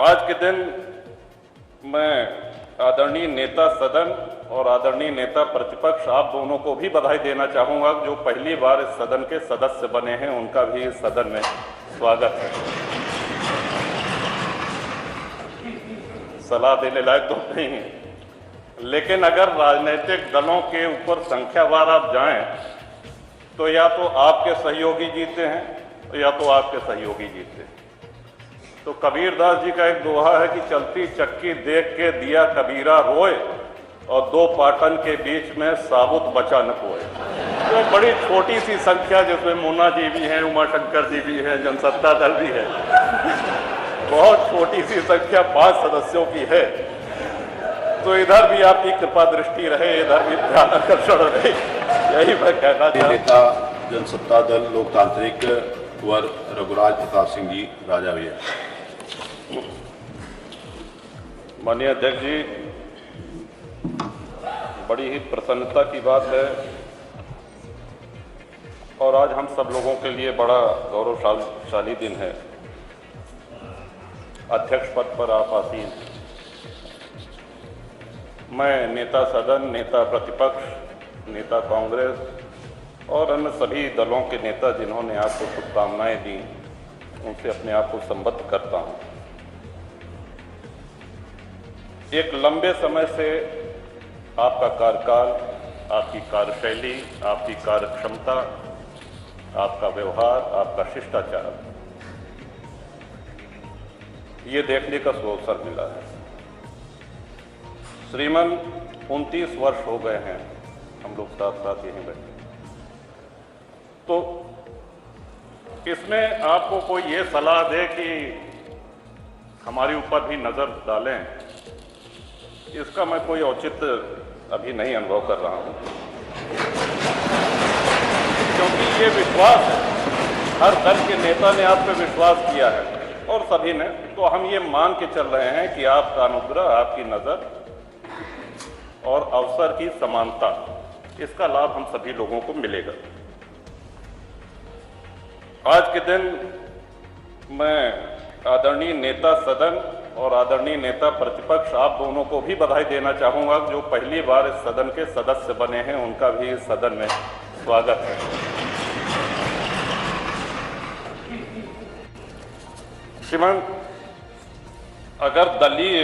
आज के दिन मैं आदरणीय नेता सदन और आदरणीय नेता प्रतिपक्ष आप दोनों को भी बधाई देना चाहूंगा। जो पहली बार इस सदन के सदस्य बने हैं उनका भी इस सदन में स्वागत है। सलाह देने लायक तो नहीं है, लेकिन अगर राजनीतिक दलों के ऊपर संख्यावार आप जाएं तो या तो आपके सहयोगी जीते हैं या तो आपके सहयोगी जीते हैं। तो कबीरदास जी का एक दोहा है कि चलती चक्की देख के दिया कबीरा रोए और दो पाटन के बीच में साबुत बचा न कोए। तो बड़ी छोटी सी संख्या जिसमें मुन्ना जी भी हैं, उमाशंकर जी भी हैं, जनसत्ता दल भी है, बहुत छोटी सी संख्या 5 सदस्यों की है। तो इधर भी आपकी कृपा दृष्टि रहे, इधर भी ध्यान आकर्षण रहे, यही मैं कहना चाहता हूं। नेता जनसत्ता दल लोकतांत्रिक वर रघुराज प्रताप सिंह जी राजा भैया। माननीय अध्यक्ष जी, बड़ी ही प्रसन्नता की बात है और आज हम सब लोगों के लिए बड़ा गौरवशाली दिन है। अध्यक्ष पद पर आप आसीन हैं। मैं नेता सदन, नेता प्रतिपक्ष, नेता कांग्रेस और अन्य सभी दलों के नेता जिन्होंने आपको शुभकामनाएं दी, उनसे अपने आप को संबद्ध करता हूं। एक लंबे समय से आपका कार्यकाल, आपकी कार्यशैली, आपकी कार्यक्षमता, आपका व्यवहार, आपका शिष्टाचार, ये देखने का अवसर मिला है। श्रीमान 29 वर्ष हो गए हैं हम लोग साथ साथ यहीं बैठे। तो इसमें आपको कोई ये सलाह दे कि हमारे ऊपर भी नजर डालें, इसका मैं कोई औचित्य अभी नहीं अनुभव कर रहा हूं, क्योंकि ये विश्वास है, हर दल के नेता ने आप पे विश्वास किया है और सभी ने। तो हम ये मान के चल रहे हैं कि आपका अनुग्रह, आपकी नजर और अवसर की समानता, इसका लाभ हम सभी लोगों को मिलेगा। आज के दिन मैं आदरणीय नेता सदन और आदरणीय नेता प्रतिपक्ष आप दोनों को भी बधाई देना चाहूंगा। जो पहली बार इस सदन के सदस्य बने हैं उनका भी इस सदन में स्वागत है। श्रीमान, अगर दलीय,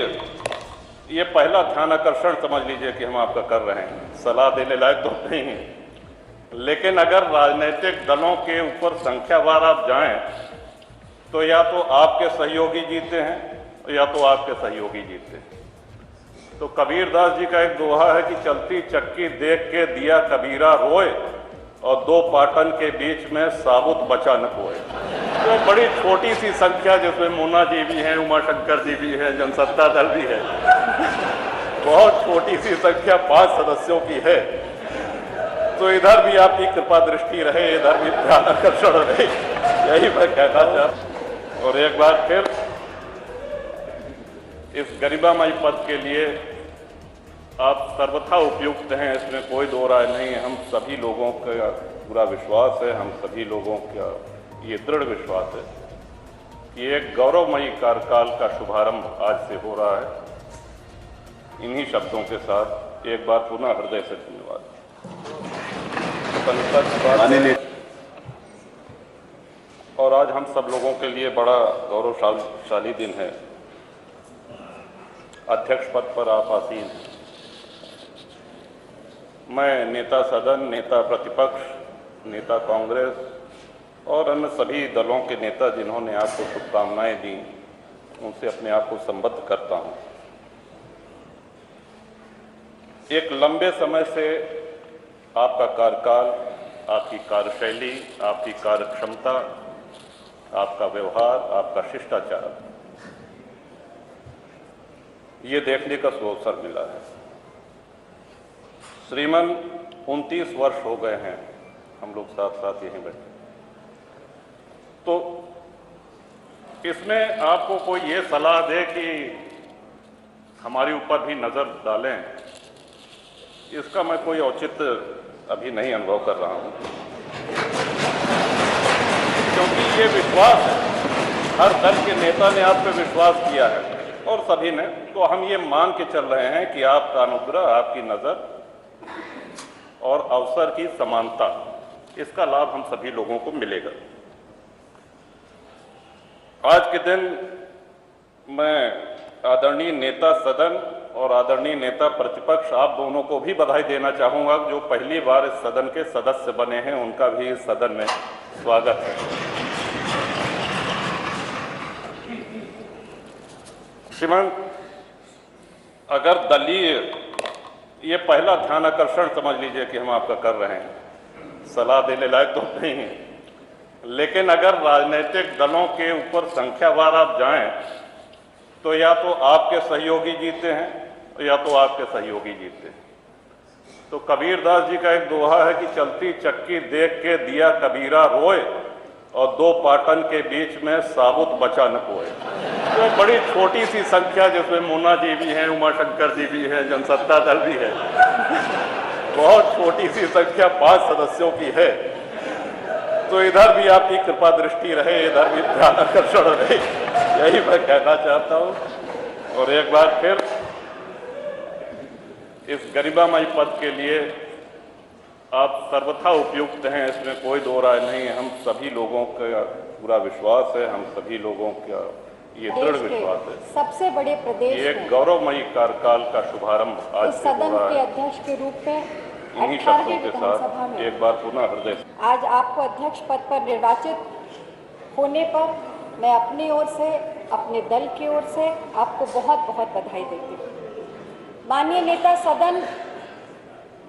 ये पहला ध्यान आकर्षण समझ लीजिए कि हम आपका कर रहे हैं, सलाह देने लायक तो नहीं है, लेकिन अगर राजनीतिक दलों के ऊपर संख्यावार आप जाएं तो या तो आपके सहयोगी जीते हैं या तो आपके सहयोगी जीते हैं। तो कबीरदास जी का एक दोहा है कि चलती चक्की देख के दिया कबीरा रोए और दो पाटन के बीच में साबुत बचा न कोए। तो बड़ी छोटी सी संख्या जिसमें मुन्ना जी भी हैं, उमाशंकर जी भी हैं, जनसत्ता दल भी है, बहुत छोटी सी संख्या 5 सदस्यों की है। तो इधर भी आपकी कृपा दृष्टि रहे, इधर भी ध्यान आकर्षण रहे, यही मैं कहना चाहता हूं। और एक बार फिर इस गरिमामय पद के लिए आप सर्वथा उपयुक्त हैं, इसमें कोई दो राय नहीं है। हम सभी लोगों का पूरा विश्वास है, हम सभी लोगों का ये दृढ़ विश्वास है कि एक गौरवमयी कार्यकाल का शुभारंभ आज से हो रहा है। इन्हीं शब्दों के साथ एक बार पुनः हृदय से धन्यवाद। और आज हम सब लोगों के लिए बड़ा गौरवशाली दिन है। अध्यक्ष पद पर आप आसीन हैं। मैं नेता सदन, नेता प्रतिपक्ष, नेता कांग्रेस और अन्य सभी दलों के नेता जिन्होंने आपको शुभकामनाएं दी, उनसे अपने आप को संबद्ध करता हूं। एक लंबे समय से आपका कार्यकाल, आपकी कार्यशैली, आपकी कार्यक्षमता, आपका व्यवहार, आपका शिष्टाचार, ये देखने का अवसर मिला है। श्रीमान 29 वर्ष हो गए हैं हम लोग साथ साथ यहीं बैठे। तो इसमें आपको कोई ये सलाह दे कि हमारे ऊपर भी नजर डालें, इसका मैं कोई औचित्य अभी नहीं अनुभव कर रहा हूं, क्योंकि ये विश्वास है, हर दल के नेता ने आप पे विश्वास किया है और सभी ने, तो हम ये मान के चल रहे हैं कि आपका अनुग्रह, आपकी नज़र और अवसर की समानता, इसका लाभ हम सभी लोगों को मिलेगा। आज के दिन मैं आदरणीय नेता सदन और आदरणीय नेता प्रतिपक्ष, आप दोनों को भी बधाई देना चाहूँगा जो पहली बार इस सदन के सदस्य बने हैं, उनका भी इस सदन में स्वागत है। श्रीमान, अगर दलीय ये पहला ध्यान आकर्षण समझ लीजिए कि हम आपका कर रहे हैं, सलाह देने लायक तो नहीं है, लेकिन अगर राजनीतिक दलों के ऊपर संख्यावार आप जाएं तो या तो आपके सहयोगी जीते हैं या तो आपके सहयोगी जीते हैं। तो कबीरदास जी का एक दोहा है कि चलती चक्की देख के दिया कबीरा रोए और दो पाटन के बीच में साबुत बचा न कोए। तो बड़ी छोटी सी संख्या जिसमें मुन्ना जी भी हैं, उमाशंकर जी भी हैं, जनसत्ता दल भी है, बहुत छोटी सी संख्या 5 सदस्यों की है। तो इधर भी आपकी कृपा दृष्टि रहे, इधर भी ध्यान आकर्षण रहे, यही मैं कहना चाहता हूं। और एक बार फिर इस गरिमामय पद के लिए आप सर्वथा उपयुक्त हैं, इसमें कोई दो राय नहीं है। हम सभी लोगों का पूरा विश्वास है, हम सभी लोगों का ये दृढ़ विश्वास है। सबसे बड़े प्रदेश ये गौरवमयी कार्यकाल का शुभारंभ आज इस सदन के अध्यक्ष के रूप में इन्हीं शब्दों के साथ एक बार पुनः हृदय आज आपको अध्यक्ष पद पर निर्वाचित होने पर मैं अपनी ओर से, अपने दल की ओर से आपको बहुत बहुत बधाई देती हूँ। माननीय नेता सदन,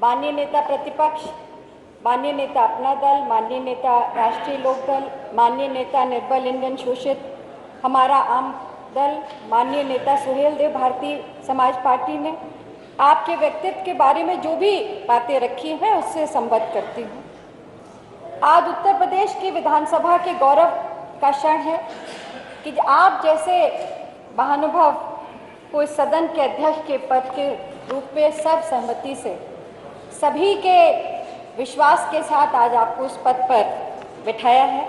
माननीय नेता प्रतिपक्ष, माननीय नेता अपना दल, माननीय नेता राष्ट्रीय लोकदल, माननीय नेता निर्बल इंडियन शोषित हमारा आम दल, माननीय नेता सुहेल देव भारतीय समाज पार्टी ने आपके व्यक्तित्व के बारे में जो भी बातें रखी हैं उससे संबद्ध करती हूँ। आज उत्तर प्रदेश की विधानसभा के गौरव का क्षण है कि आप जैसे महानुभाव को इस सदन के अध्यक्ष के पद के रूप में सर्वसम्मति से सभी के विश्वास के साथ आज आपको उस पद पर बिठाया है।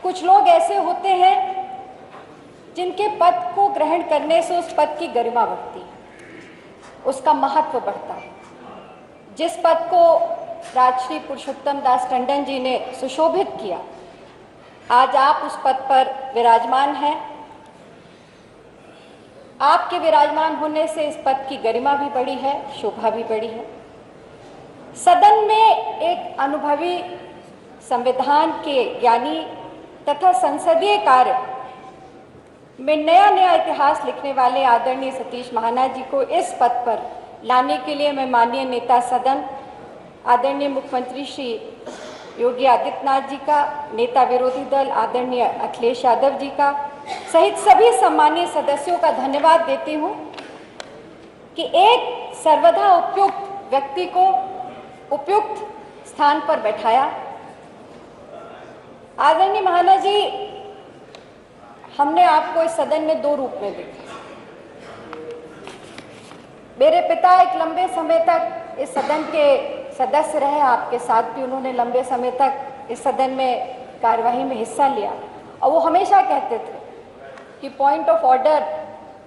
कुछ लोग ऐसे होते हैं जिनके पद को ग्रहण करने से उस पद की गरिमा बढ़ती है, उसका महत्व बढ़ता है। जिस पद को राजश्री पुरुषोत्तम दास टंडन जी ने सुशोभित किया, आज आप उस पद पर विराजमान हैं। आपके विराजमान होने से इस पद की गरिमा भी बढ़ी है, शोभा भी बढ़ी है। सदन में एक अनुभवी संविधान के ज्ञानी तथा संसदीय कार्य में नया इतिहास लिखने वाले आदरणीय सतीश महाना जी को इस पद पर लाने के लिए मैं माननीय नेता सदन, आदरणीय मुख्यमंत्री श्री योगी आदित्यनाथ जी का, नेता विरोधी दल आदरणीय अखिलेश यादव जी का सहित सभी सम्मानीय सदस्यों का धन्यवाद देती हूँ कि एक सर्वदा उपयुक्त व्यक्ति को उपयुक्त स्थान पर बैठाया। आदरणीय महाना जी, हमने आपको इस सदन में 2 रूप में देखा। मेरे पिता एक लंबे समय तक इस सदन के सदस्य रहे, आपके साथ भी उन्होंने लंबे समय तक इस सदन में कार्यवाही में हिस्सा लिया और वो हमेशा कहते थे कि पॉइंट ऑफ ऑर्डर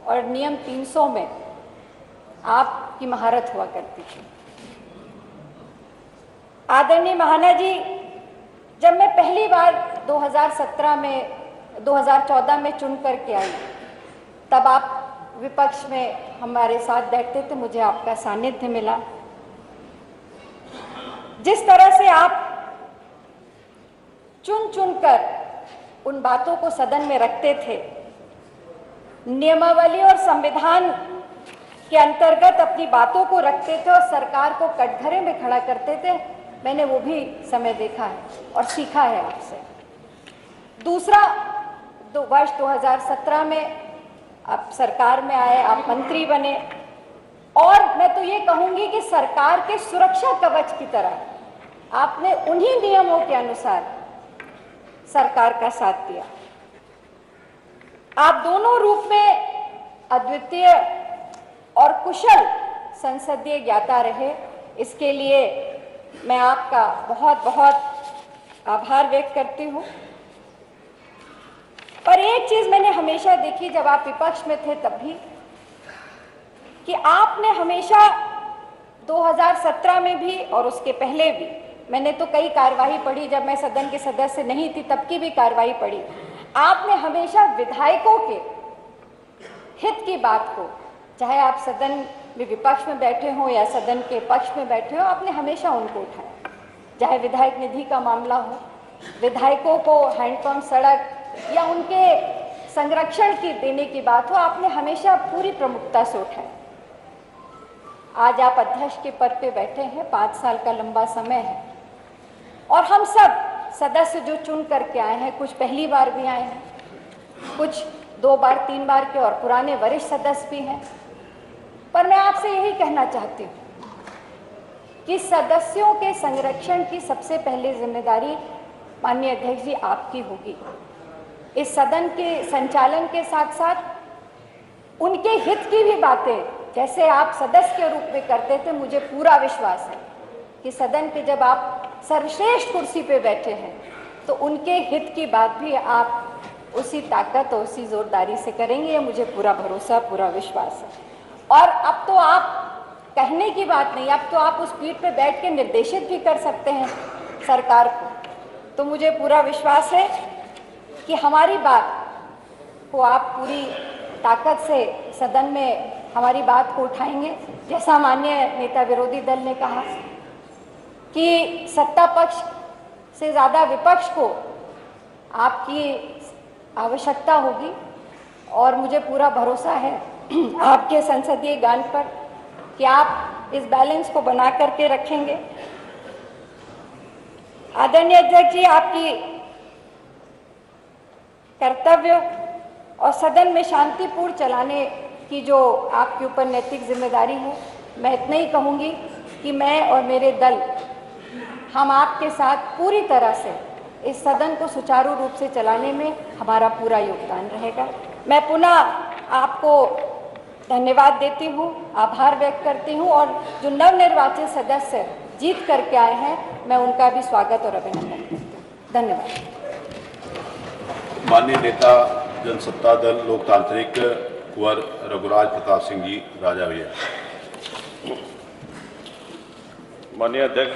और नियम 300 में आपकी महारत हुआ करती थी। आदरणीय महाना जी, जब मैं पहली बार 2014 में चुन करके आई, तब आप विपक्ष में हमारे साथ बैठते थे, मुझे आपका सानिध्य मिला। जिस तरह से आप चुन कर उन बातों को सदन में रखते थे, नियमावली और संविधान के अंतर्गत अपनी बातों को रखते थे और सरकार को कटघरे में खड़ा करते थे, मैंने वो भी समय देखा है और सीखा है आपसे। दूसरा, वर्ष 2017 में आप सरकार में आए, आप मंत्री बने और मैं तो ये कहूंगी कि सरकार के सुरक्षा कवच की तरह आपने उन्हीं नियमों के अनुसार सरकार का साथ दिया। आप दोनों रूप में अद्वितीय और कुशल संसदीय ज्ञाता रहे, इसके लिए मैं आपका बहुत बहुत आभार व्यक्त करती हूँ। पर एक चीज मैंने हमेशा देखी जब आप विपक्ष में थे तब भी, कि आपने हमेशा 2017 में भी और उसके पहले भी, मैंने तो कई कार्यवाही पढ़ी, जब मैं सदन के सदस्य नहीं थी तब की भी कार्यवाही पढ़ी, आपने हमेशा विधायकों के हित की बात को, चाहे आप सदन में विपक्ष में बैठे हो या सदन के पक्ष में बैठे हो, आपने हमेशा उनको उठाया। चाहे विधायक निधि का मामला हो, विधायकों को हैंडपंप सड़क या उनके संरक्षण की देने की बात हो, आपने हमेशा पूरी प्रमुखता से उठाया। आज आप अध्यक्ष के पद पे बैठे हैं, 5 साल का लंबा समय है, और हम सब सदस्य जो चुन करके आए हैं, कुछ पहली बार भी आए हैं, कुछ 2 बार 3 बार के और पुराने वरिष्ठ सदस्य भी हैं, पर मैं आपसे यही कहना चाहती हूँ कि सदस्यों के संरक्षण की सबसे पहले जिम्मेदारी माननीय अध्यक्ष जी आपकी होगी। इस सदन के संचालन के साथ साथ उनके हित की भी बातें जैसे आप सदस्य के रूप में करते थे, मुझे पूरा विश्वास है कि सदन के जब आप सर्वश्रेष्ठ कुर्सी पे बैठे हैं तो उनके हित की बात भी आप उसी ताकत और उसी जोरदारी से करेंगे, ये मुझे पूरा भरोसा, पूरा विश्वास है। और अब तो आप कहने की बात नहीं, अब तो आप उस पीठ पे बैठ के निर्देशित भी कर सकते हैं सरकार को। तो मुझे पूरा विश्वास है कि हमारी बात को आप पूरी ताकत से सदन में हमारी बात को उठाएंगे। जैसा माननीय नेता विरोधी दल ने कहा कि सत्ता पक्ष से ज़्यादा विपक्ष को आपकी आवश्यकता होगी, और मुझे पूरा भरोसा है आपके संसदीय ज्ञान पर कि आप इस बैलेंस को बना करके रखेंगे। आदरणीय अध्यक्ष जी, आपकी कर्तव्य और सदन में शांतिपूर्ण चलाने की जो आपके ऊपर नैतिक जिम्मेदारी है, मैं इतना ही कहूँगी कि मैं और मेरे दल हम आपके साथ पूरी तरह से इस सदन को सुचारू रूप से चलाने में हमारा पूरा योगदान रहेगा। मैं पुनः आपको धन्यवाद देती हूँ, आभार व्यक्त करती हूँ, और जो नवनिर्वाचित सदस्य जीत करके आए हैं मैं उनका भी स्वागत और अभिनंदन करती हूँ। धन्यवाद। माननीय नेता जनसत्ता दल लोकतांत्रिक कुंवर रघुराज प्रताप सिंह जी राजा भैया। माननीय अध्यक्ष